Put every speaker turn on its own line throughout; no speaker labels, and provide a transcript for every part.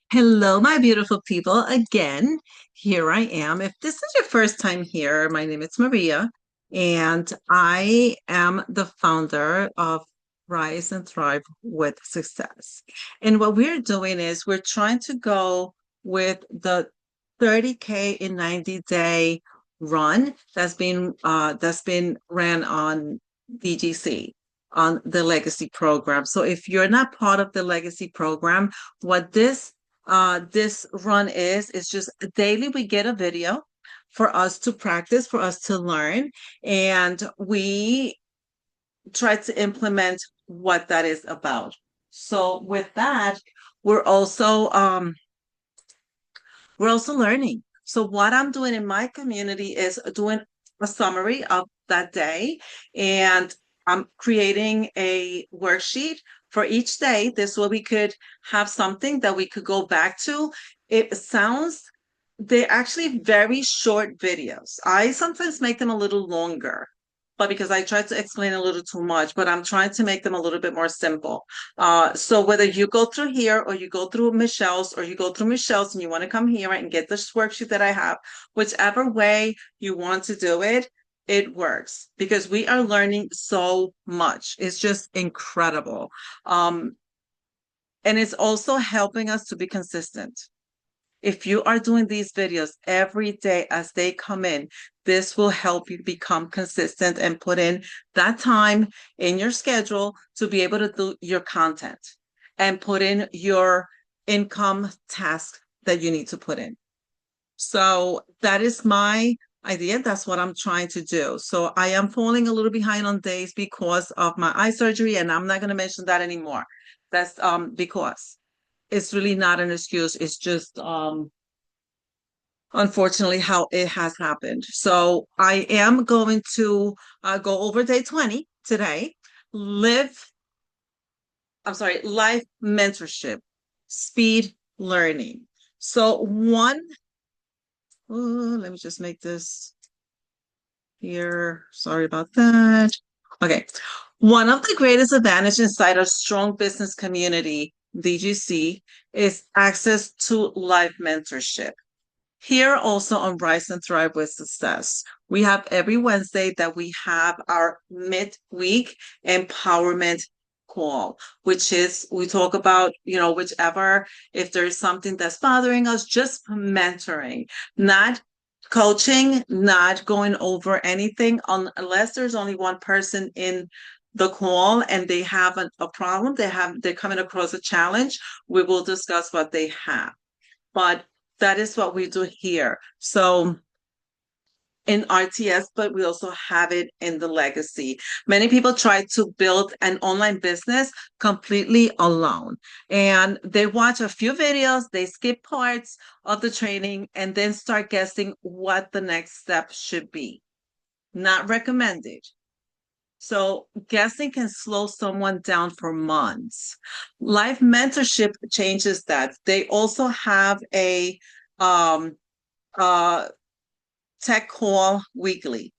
Hello, my beautiful people. Again, here I am. If this is your first time here, my name is Maria, and I am the founder of Rise and Thrive with Success. And what we're doing is we're trying to go with the 30K in 90-day run that's been ran on DGC on the Legacy program. So if you're not part of the Legacy program, what this run is just daily we get a video for us to practice, for us to learn, and we try to implement what that is about. So with that, we're also um we're also learning. So what I'm doing in my community is doing a summary of that day, and I'm creating a worksheet for each day. This way we could have something that we could go back to. They're actually very short videos. I sometimes make them a little longer, but because I try to explain a little too much, but I'm trying to make them a little bit more simple. So whether you go through here or you go through Michelle's or you go through Michelle's and you want to come here and get this worksheet that I have, whichever way you want to do it, it works because we are learning so much. It's just incredible. Um, and it's also helping us to be consistent. If you are doing these videos every day as they come in, this will help you become consistent and put in that time in your schedule to be able to do your content and put in your income task that you need to put in. So that is my idea. That's what I'm trying to do. So I am falling a little behind on days because of my eye surgery, and I'm not going to mention that anymore. That's because it's really not an excuse. It's just unfortunately how it has happened. So I am going to go over day 20 today. Live, I'm sorry, life mentorship, speed learning. So let me just make this here. Sorry about that. Okay. One of the greatest advantages inside a strong business community, DGC, is access to live mentorship. Here also on Rise and Thrive with Success, we have every Wednesday that we have our midweek empowerment call, which is we talk about, whichever, if there's something that's bothering us, just mentoring, not coaching, not going over anything unless there's only one person in the call and they have a problem, they're coming across a challenge, we will discuss what they have. But that is what we do here. So in RTS, but we also have it in the legacy. Many people try to build an online business completely alone. And they watch a few videos, they skip parts of the training, and then start guessing what the next step should be. Not recommended. So guessing can slow someone down for months. Life mentorship changes that. They also have a um, uh, tech call weekly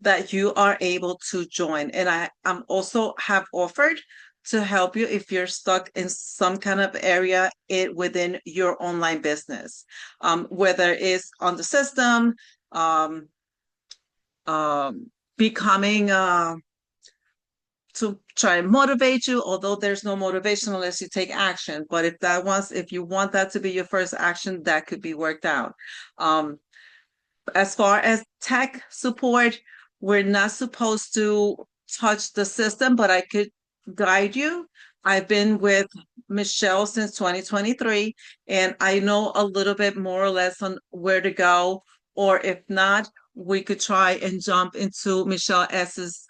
that you are able to join. And I'm also have offered to help you if you're stuck in some kind of area within your online business, whether it's on the system, um, becoming to try and motivate you, although there's no motivation unless you take action. But if you want that to be your first action, that could be worked out. Um, as far as tech support, we're not supposed to touch the system, but I could guide you. I've been with Michelle since 2023, and I know a little bit more or less on where to go. Or if not, we could try and jump into Michelle S's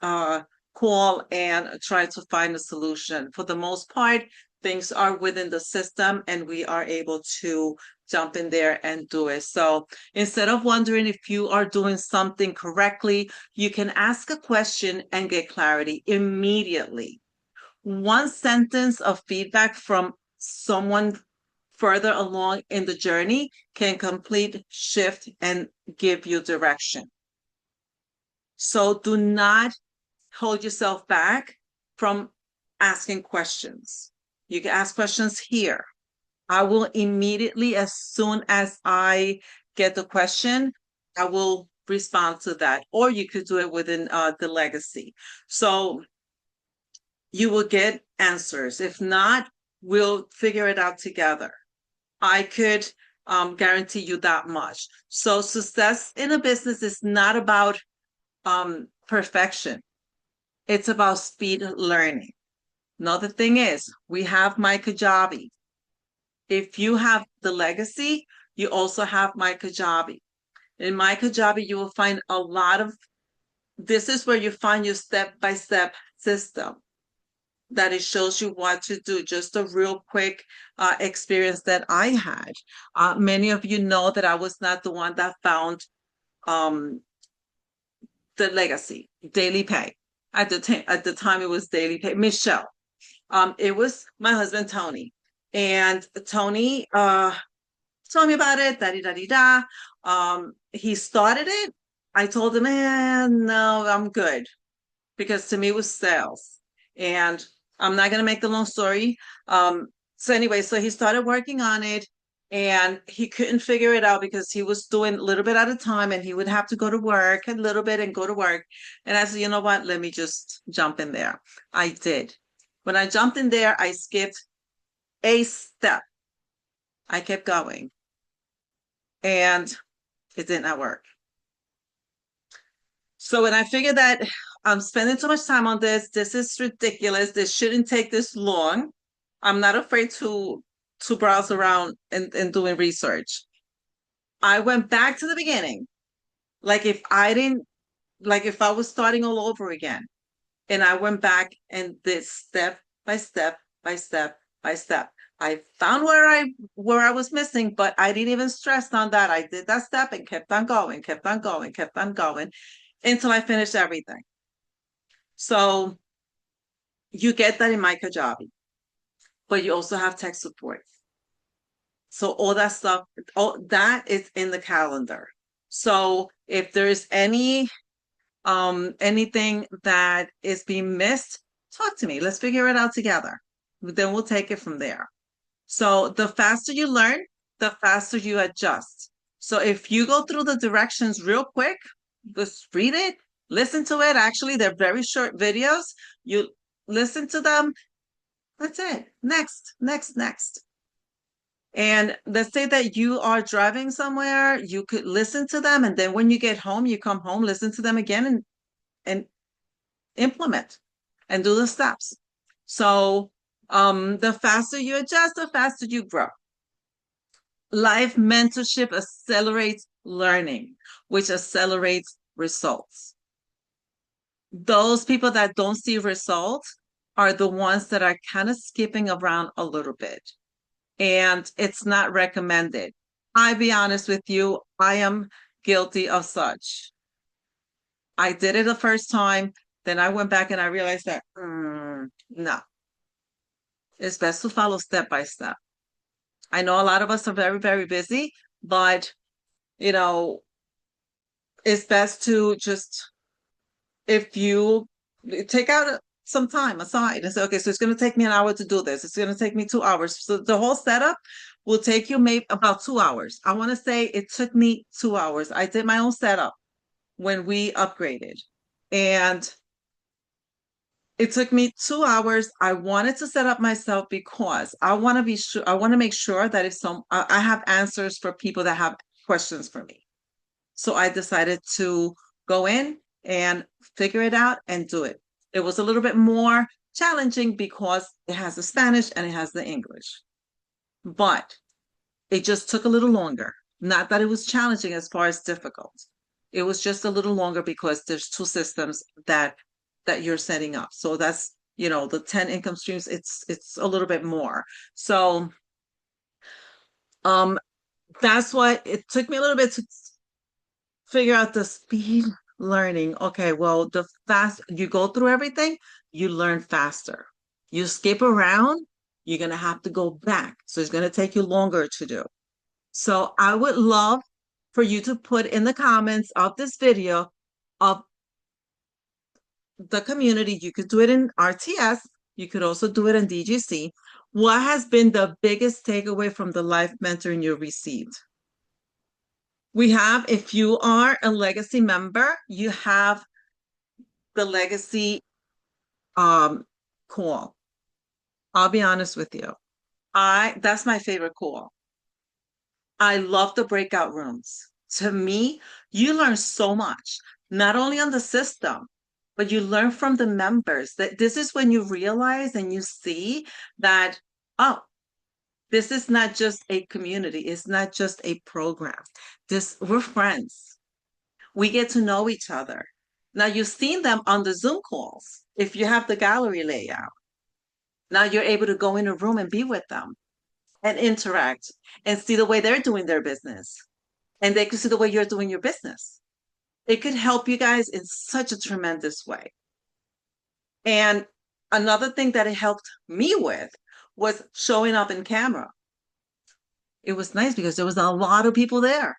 call and try to find a solution. For the most part, things are within the system, and we are able to jump in there and do it. So instead of wondering if you are doing something correctly, you can ask a question and get clarity immediately. One sentence of feedback from someone further along in the journey can complete shift and give you direction. So do not hold yourself back from asking questions. You can ask questions here. I will immediately, as soon as I get the question, I will respond to that. Or you could do it within the legacy. So you will get answers. If not, we'll figure it out together. I could guarantee you that much. So success in a business is not about perfection. It's about speed learning. Another thing is we have my Kajabi. If you have the legacy, you also have my Kajabi. In my Kajabi, you will find a lot of, this is where you find your step-by-step system that it shows you what to do. Just a real quick experience that I had. Many of you know that I was not the one that found um, the legacy, daily pay. At the time, it was daily pay. Michelle. It was my husband, Tony. And Tony told me about it, da da da da. He started it. I told him, no, I'm good. Because to me it was sales. And I'm not gonna make the long story. So anyway, so he started working on it and he couldn't figure it out because he was doing a little bit at a time and he would have to go to work a little bit and go to work. And I said, you know what, let me just jump in there. I did. When I jumped in there, I skipped a step. I kept going and it did not work. So when I figured that I'm spending too much time on this, this is ridiculous. This shouldn't take this long. I'm not afraid to browse around and doing research. I went back to the beginning. Like if I was starting all over again. And I went back and did step by step by step by step. I found where I was missing, but I didn't even stress on that. I did that step and kept on going, kept on going, kept on going until I finished everything. So you get that in my Kajabi, but you also have tech support. So all that stuff, all that is in the calendar. So if there's anything that is being missed, talk to me. Let's figure it out together. Then we'll take it from there. So the faster you learn, the faster you adjust. So if you go through the directions real quick, just read it, listen to it. Actually, they're very short videos. You listen to them. That's it. Next, next, next. And let's say that you are driving somewhere, you could listen to them. And then when you get home, you come home, listen to them again and implement and do the steps. So the faster you adjust, the faster you grow. Life mentorship accelerates learning, which accelerates results. Those people that don't see results are the ones that are kind of skipping around a little bit. And it's not recommended. I'll be honest with you, I am guilty of such. I did it the first time, then I went back and I realized that, no, it's best to follow step by step. I know a lot of us are very, very busy, but you know, it's best to just, if you take out some time aside and say, okay, so it's going to take me an hour to do this. It's going to take me 2 hours. So the whole setup will take you maybe about 2 hours. I want to say it took me 2 hours. I did my own setup when we upgraded and it took me 2 hours. I wanted to set up myself because I want to be sure, I want to make sure that if I have answers for people that have questions for me. So I decided to go in and figure it out and do it. It was a little bit more challenging because it has the Spanish and it has the English. But it just took a little longer. Not that it was challenging as far as difficult. It was just a little longer because there's two systems that you're setting up. So that's, the 10 income streams, it's a little bit more. So that's why it took me a little bit to figure out the speed learning. Okay, well, the fast you go through everything, you learn faster. You skip around, you're going to have to go back. So it's going to take you longer to do. So I would love for you to put in the comments of this video of the community. You could do it in RTS. You could also do it in DGC. What has been the biggest takeaway from the life mentoring you received? We have, if you are a legacy member, you have the legacy um call. I'll be honest with you. That's my favorite call. I love the breakout rooms. To me, you learn so much, not only on the system, but you learn from the members. That this is when you realize and you see that, oh, this is not just a community, it's not just a program. This we're friends. We get to know each other. Now you've seen them on the Zoom calls. If you have the gallery layout, now you're able to go in a room and be with them and interact and see the way they're doing their business. And they can see the way you're doing your business. It could help you guys in such a tremendous way. And another thing that it helped me with was showing up in camera. It was nice because there was a lot of people there.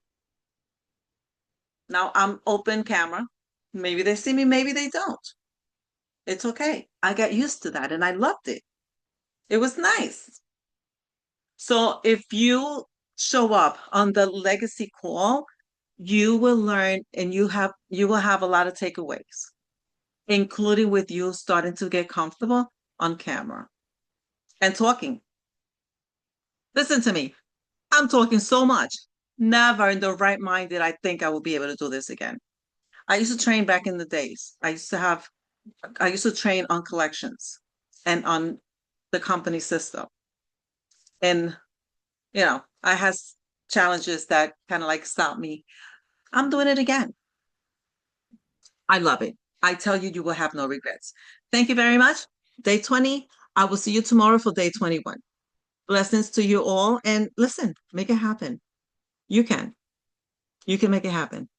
Now I'm open camera. Maybe they see me, maybe they don't. It's okay. I got used to that and I loved it. It was nice. So if you show up on the legacy call, you will learn and you will have a lot of takeaways, including with you starting to get comfortable on camera and talking. Listen to me. I'm talking so much. Never in the right mind did I think I would be able to do this again. I used to train back in the days. I used to train on collections and on the company system. And, I had challenges that kind of like stopped me. I'm doing it again. I love it. I tell you, you will have no regrets. Thank you very much. Day 20. I will see you tomorrow for day 21. Blessings to you all. And listen, make it happen. You can. You can make it happen.